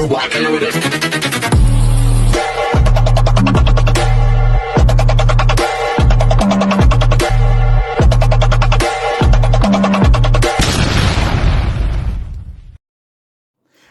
walking with it.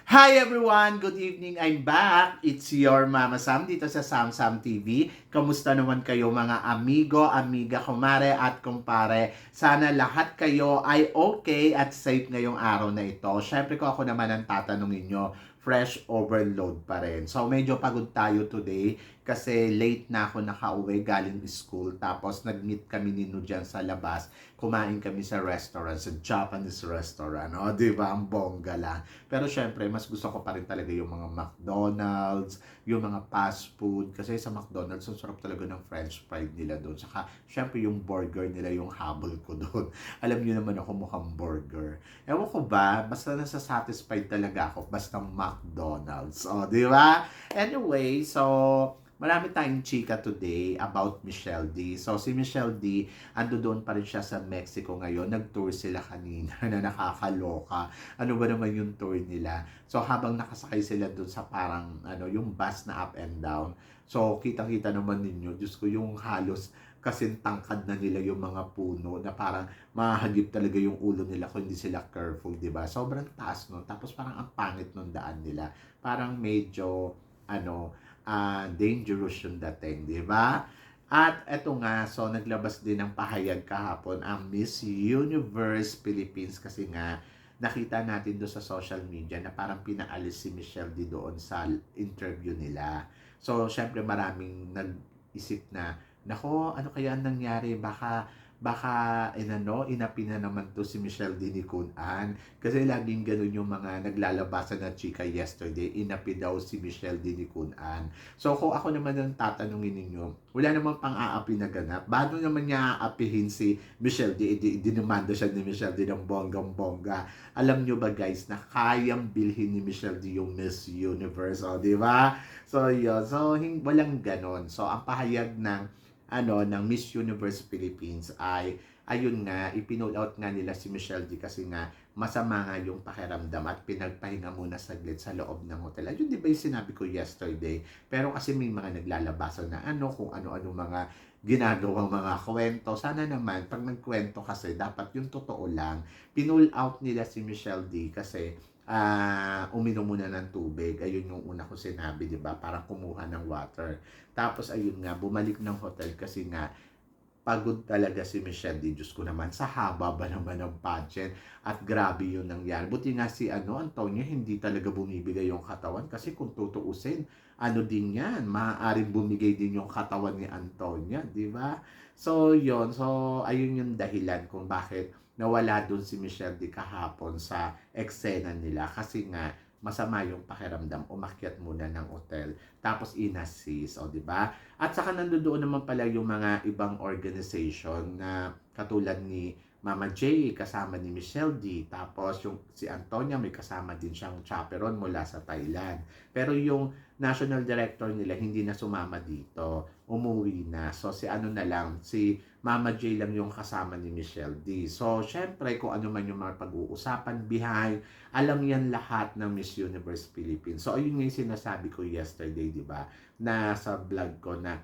Hi everyone! Good evening! I'm back! It's your Mama Sam dito sa Sam Sam TV. Kamusta naman kayo mga amigo, amiga, kumare at kumpare? Sana lahat kayo ay okay at safe ngayong araw na ito. Syempre ko ako naman ang tatanungin nyo, fresh overload pa rin. So medyo pagod tayo today kasi late na ako nakauwi galing school. Tapos nag-meet kami ni Nu dyan sa labas. Kumain kami sa restaurant, sa Japanese restaurant. O, diba? Ang bongga lang. Pero syempre, mas gusto ko pa rin talaga yung mga McDonald's, yung mga fast food. Kasi sa McDonald's, ang sarap talaga ng french fries nila doon. Saka, syempre, yung burger nila, yung habol ko doon. Alam niyo naman ako mukhang burger. Ewan ko ba, basta nasa-satisfied talaga ako, basta McDonald's. O, di ba? Anyway, so, marami tayong chika today about Michelle D. So, si Michelle D, ando doon pa rin siya sa Mexico ngayon. Nag-tour sila kanina na nakakaloka. Ano ba naman yung tour nila? So, habang nakasakay sila doon sa parang, yung bus na up and down. So, kitang-kita naman ninyo, Diyos ko, yung halos kasing tangkad na nila yung mga puno na parang mahagip talaga yung ulo nila kung hindi sila careful, di ba? Sobrang taas nun. Tapos parang ang pangit nung daan nila. Parang medyo, dangerous yung dating, di ba? At eto nga, so naglabas din ng pahayag kahapon ang Miss Universe Philippines kasi nga nakita natin doon sa social media na parang pinaalis si Michelle D doon sa interview nila. So, syempre maraming nag-isip na, nako, ano kaya ang nangyari? Baka inapi na naman to si Michelle D ni Kun An. Kasi laging ganun yung mga naglalabasan na chika yesterday, inapi daw si Michelle D ni Kun An. So kung ako naman ang tatanungin ninyo, wala namang pang-aapi na ganap. Bago naman niya aapihin si Michelle D, dinumanda siya ni Michelle D ng bonggang-bongga. Alam nyo ba guys, na kayang bilhin ni Michelle D yung Miss Universe, o di ba? So yun, so walang ganon. So ang pahayag ng Miss Universe Philippines ay ayun nga, ipinold out nga nila si Michelle D kasi nga masama nga yung pakiramdam at pinagpahinga muna saglit sa loob ng hotel. Ayun, di ba yung sinabi ko yesterday? Pero kasi may mga naglalabasan na kung ano-ano mga ginagawang mga kwento. Sana naman, pag nagkwento kasi, dapat yung totoo lang. Pinull out nila si Michelle D kasi uminom muna ng tubig. Ayun yung una ko sinabi, di ba? Parang kumuha ng water. Tapos ayun nga, bumalik ng hotel kasi nga pagod talaga si Michelle D. Diyos ko naman, sa haba ba naman ng pageant at grabe yun nangyari. Buti nga si Antonio, hindi talaga bumibigay yung katawan kasi kung tutuusin, din yan, maaaring bumigay din yung katawan ni Antonia, di ba? So, yun. So, ayun yung dahilan kung bakit nawala dun si Michelle D kahapon sa eksena nila kasi nga masama yung pakiramdam, umakyat muna ng hotel, tapos inassist, o di ba? At saka nandoon naman pala yung mga ibang organization na katulad ni Mama J, kasama ni Michelle D, tapos yung si Antonia may kasama din siyang chaperon mula sa Thailand. Pero yung national director nila hindi na sumama dito, umuwi na. So si na lang, si Mama J lang yung kasama ni Michelle D. So syempre kung ano man yung mga pag-uusapan behind, alam yan lahat ng Miss Universe Philippines. So ayun yung sinasabi ko yesterday, di ba? Na sa vlog ko na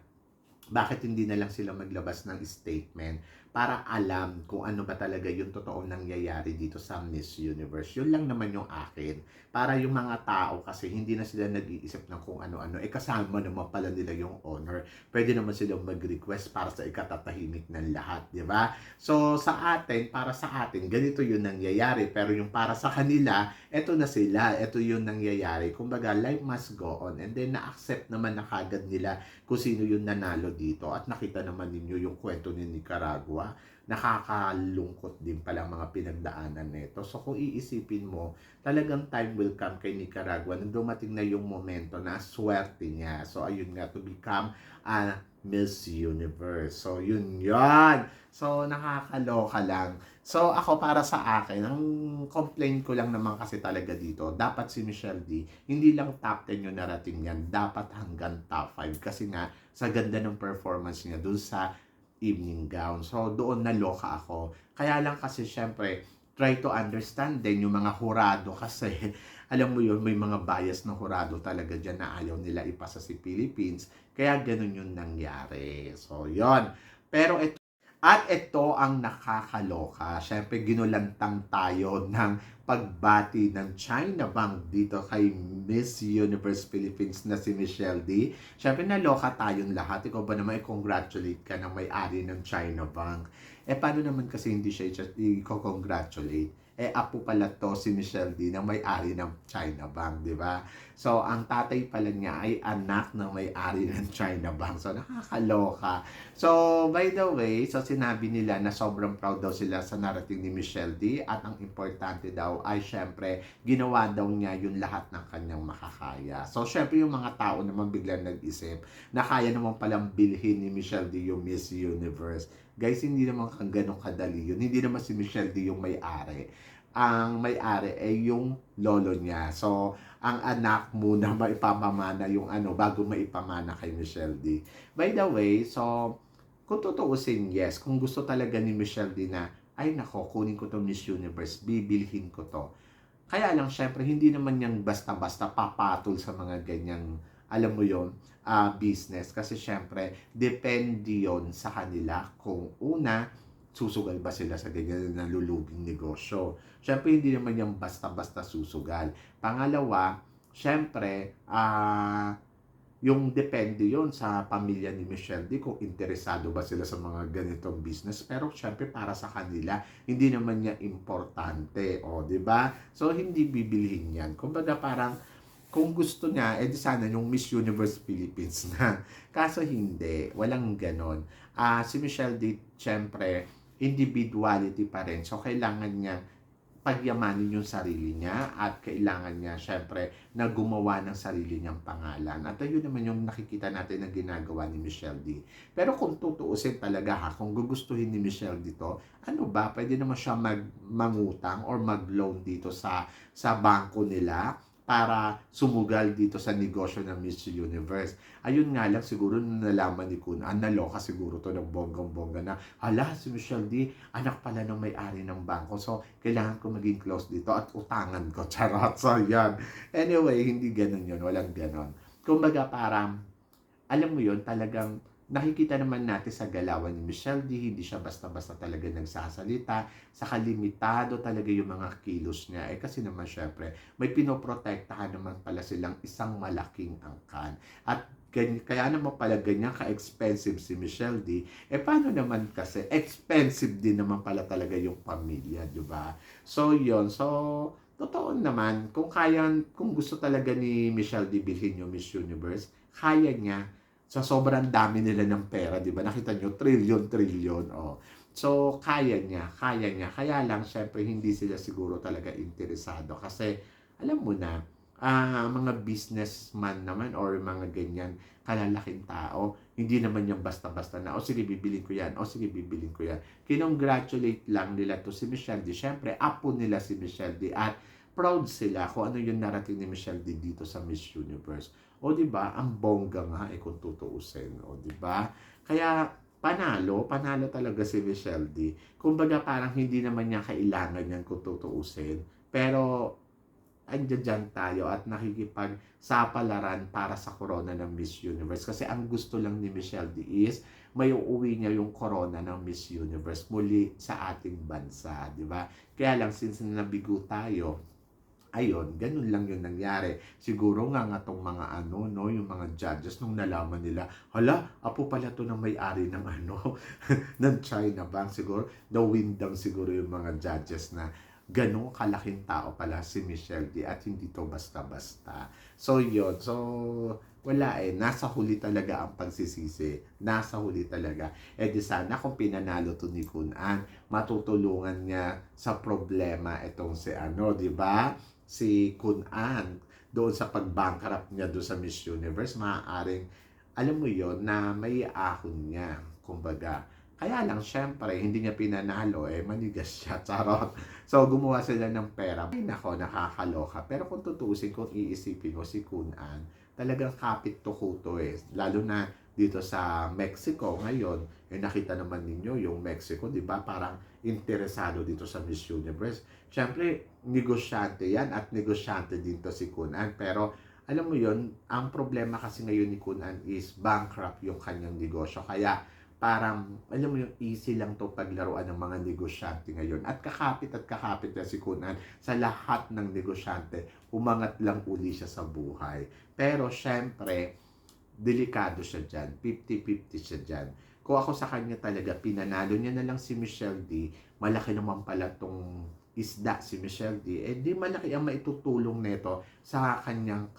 bakit hindi na lang sila maglabas ng statement para alam kung ano ba talaga yung totoong nangyayari dito sa Miss Universe. Yun lang naman yung akin. Para yung mga tao kasi hindi na sila nag-iisip ng kung ano-ano. Kasama naman pala nila yung honor. Pwede naman silang mag-request para sa ikatatahimik ng lahat, di ba? So sa atin, para sa atin, ganito yung nangyayari. Pero yung para sa kanila, eto na sila. Eto yung nangyayari. Kumbaga, life must go on. And then na-accept naman na kagad nila kung sino yung nanalo dito. At nakita naman ninyo yung kwento ni Nicaragua. Nakakalungkot din palang mga pinagdaanan nito. So kung iisipin mo, talagang time will come kay Nicaragua na dumating na yung momento na swerte niya. So ayun nga, to become a Miss Universe. So yun yan. So nakakaloka lang. So ako para sa akin, ang complaint ko lang naman kasi talaga dito, dapat si Michelle D, hindi lang top 10 yung narating yan, dapat hanggang top 5 kasi nga sa ganda ng performance niya dun sa evening gown. So, doon naloka ako. Kaya lang kasi syempre, try to understand din yung mga hurado kasi alam mo yun, may mga bias na hurado talaga dyan na ayaw nila ipasa si Philippines. Kaya ganun yung nangyari. So, yon. Pero ito ang nakakaloka. Siyempre, ginulantang tayo ng pagbati ng China Bank dito kay Miss Universe Philippines na si Michelle D. Siyempre, naloka tayong lahat. Ikaw ba naman i-congratulate ka ng may-ari ng China Bank? Paano naman kasi hindi siya i-congratulate? Apo pala to si Michelle D na may-ari ng China Bank, di ba? So, ang tatay pala niya ay anak ng may-ari ng China Bank. So, nakakaloka. So, by the way, so sinabi nila na sobrang proud daw sila sa narating ni Michelle D at ang importante daw ay syempre ginawa daw niya yung lahat ng kanyang makakaya. So, syempre yung mga tao naman biglang nag-isip na kaya naman palang bilhin ni Michelle D yung Miss Universe. Guys, hindi naman ganun kadali yun. Hindi naman si Michelle D yung may-ari. Ang may-ari ay yung lolo niya. So, ang anak muna maipamamana yung bago maipamana kay Michelle D. By the way, so kung tutuusin, yes, kung gusto talaga ni Michelle D na, ay nako, kunin ko to Miss Universe, bibilhin ko to. Kaya lang, syempre, hindi naman yan basta-basta papatol sa mga ganyang, alam mo yon business. Kasi syempre, depende yon sa kanila kung una, susugal ba sila sa ganyan na nalulubing negosyo. Syempre, hindi naman yan basta-basta susugal. Pangalawa, syempre, yung depende yon sa pamilya ni Michelle D kung interesado ba sila sa mga ganitong business. Pero syempre para sa kanila, hindi naman niya importante. O, di ba? So, hindi bibilhin yan. Kumbaga parang, kung gusto niya, di sana yung Miss Universe Philippines na. Kaso hindi. Walang ganon. Si Michelle D, syempre, individuality pa rin. So, kailangan niya pagyamanin yung sarili niya at kailangan niya syempre na gumawa ng sarili niyang pangalan. At ayun naman yung nakikita natin na ginagawa ni Michelle D. Pero kung tutuusin talaga kung gugustuhin ni Michelle dito, ano ba, pwede naman siya mangutang or mag-loan dito sa bangko nila para sumugal dito sa negosyo ng Miss Universe. Ayun nga lang, siguro nalaman ni Kun, naloka siguro to ng bonggang-bongga na, hala, si Michelle D, anak pala ng may-ari ng bangko. So, kailangan ko maging close dito at utangan ko. Charot. So, yan. Anyway, hindi ganun yun. Walang ganun. Kumbaga, parang, alam mo yun, talagang nakikita naman natin sa galawan ni Michelle D, hindi siya basta-basta talaga nagsasalita, sa limitado talaga yung mga kilos niya. Kasi naman syempre, may pinoprotektahan naman pala silang isang malaking angkan. At kaya naman pala ganyan ka-expensive si Michelle D, paano naman kasi, expensive din naman pala talaga yung pamilya, di ba? So, yun. So, totoo naman, kung gusto talaga ni Michelle D bilhin yung Miss Universe, kaya niya sa sobrang dami nila ng pera, di ba? Nakita nyo, trillion. Oh. So, kaya niya. Kaya lang, syempre, hindi sila siguro talaga interesado. Kasi, alam mo na, mga businessman naman or mga ganyan, kalalaking tao, hindi naman yung basta-basta na, sige, bibilin ko yan. Kinongratulate lang nila to si Michelle D. Syempre, apo nila si Michelle D. At proud sila kung ano yung narating ni Michelle D dito sa Miss Universe. O di ba? Ang bongga nga kung tutuusin, o di ba? Kaya panalo talaga si Michelle D. Kumbaga parang hindi naman niya kailangan yan kung tutuusin. Pero andiyan tayo at nakikipagsapalaran para sa corona ng Miss Universe. Kasi ang gusto lang ni Michelle D is may uuwi niya yung corona ng Miss Universe muli sa ating bansa, di ba? Kaya lang since nabigo tayo, ayun, ganun lang yung nangyari. Siguro nga tong mga yung mga judges, nung nalaman nila, hala, apo pala to ng may-ari ng ng China Bank. Siguro, nawindang siguro yung mga judges na ganun kalaking tao pala si Michelle D at hindi to basta-basta. So, yun. So, wala nasa huli talaga ang pagsisisi. Nasa huli talaga. Di sana kung pinanalo to ni Kun An, matutulungan niya sa problema itong si di ba? Si Kun An doon sa pag-bankrupt niya doon sa Miss Universe, maaaring, alam mo yon na may ahon niya, kumbaga. Kaya lang, syempre, hindi niya pinanalo, manigas siya, charot. So, gumawa sila ng pera. Ay, nako, nakakaloka. Pero kung tutusin, kung iisipin mo si Kun An, talagang kapit to kuto Lalo na dito sa Mexico ngayon, nakita naman ninyo yung Mexico, di ba? Parang interesado dito sa Miss Universe. Siyempre, negosyante yan at negosyante din to si Kun An. Pero, alam mo yon, ang problema kasi ngayon ni Kun An is bankrupt yung kanyang negosyo. Kaya, parang, alam mo yung easy lang to paglaruan ng mga negosyante ngayon. At kakapit na si Kun An sa lahat ng negosyante. Umangat lang uli siya sa buhay. Pero, syempre, delikado siya dyan. 50-50 siya dyan. Kung ako sa kanya talaga, pinanalo niya na lang si Michelle D, malaki naman pala tong isda si Michelle D, eh di malaki ang maitutulong nito sa kanyang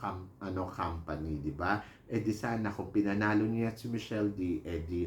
company, di ba? Eh di sana kung pinanalo niya si Michelle D, eh di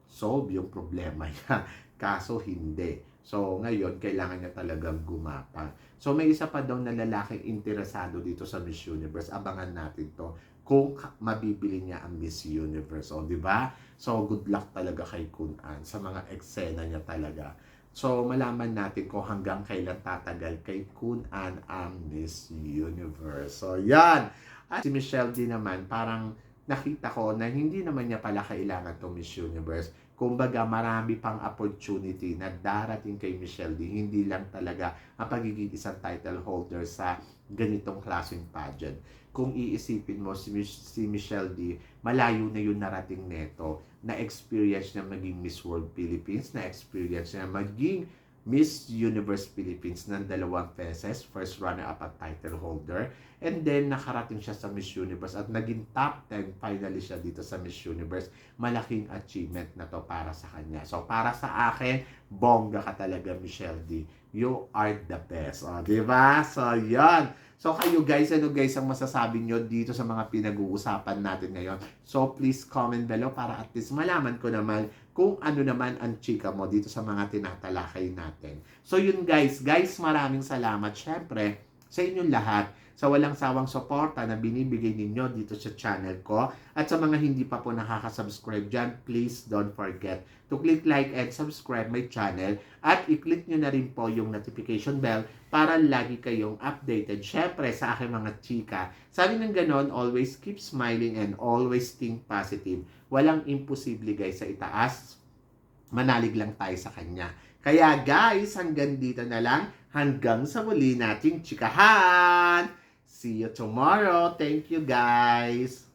solve yung problema niya. Kaso hindi. So, ngayon, kailangan niya talagang gumapang. So, may isa pa daw na lalaking interesado dito sa Miss Universe. Abangan natin to kung mabibili niya ang Miss Universe. O, di ba? So, good luck talaga kay Kun An sa mga eksena niya talaga. So, malaman natin kung hanggang kailan tatagal kay Kun An ang Miss Universe. So, yan. At si Michelle D naman, parang nakita ko na hindi naman niya pala kailangan itong Miss Universe. Kumbaga, marami pang opportunity na darating kay Michelle D. Hindi lang talaga ang pagiging isang title holder sa ganitong klaseng pageant. Kung iisipin mo si Michelle D, malayo na yung narating neto, na experience na maging Miss World Philippines, na experience na maging Miss Universe Philippines ng 2 beses, first runner-up at title holder. And then, nakarating siya sa Miss Universe at naging top 10 finalist siya dito sa Miss Universe. Malaking achievement na to para sa kanya. So, para sa akin, bongga ka talaga, Michelle D. You are the best. O, diba? So, yan. So, kayo guys, ano guys ang masasabi nyo dito sa mga pinag-uusapan natin ngayon? So, please comment below para at least malaman ko naman kung ano naman ang chika mo dito sa mga tinatalakay natin. So, yun guys. Guys, maraming salamat. Syempre, sa inyong lahat sa walang sawang suporta na binibigay ninyo dito sa channel ko. At sa mga hindi pa po nakaka-subscribe dyan, please don't forget to click like and subscribe my channel. At i-click nyo na rin po yung notification bell para lagi kayong updated. Syempre, sa aking mga chika, sabi ng ganon, always keep smiling and always think positive. Walang imposible guys sa itaas. Manalig lang tayo sa kanya. Kaya guys, hanggang dito na lang. Hanggang sa muli nating chikahan! See you tomorrow. Thank you, guys.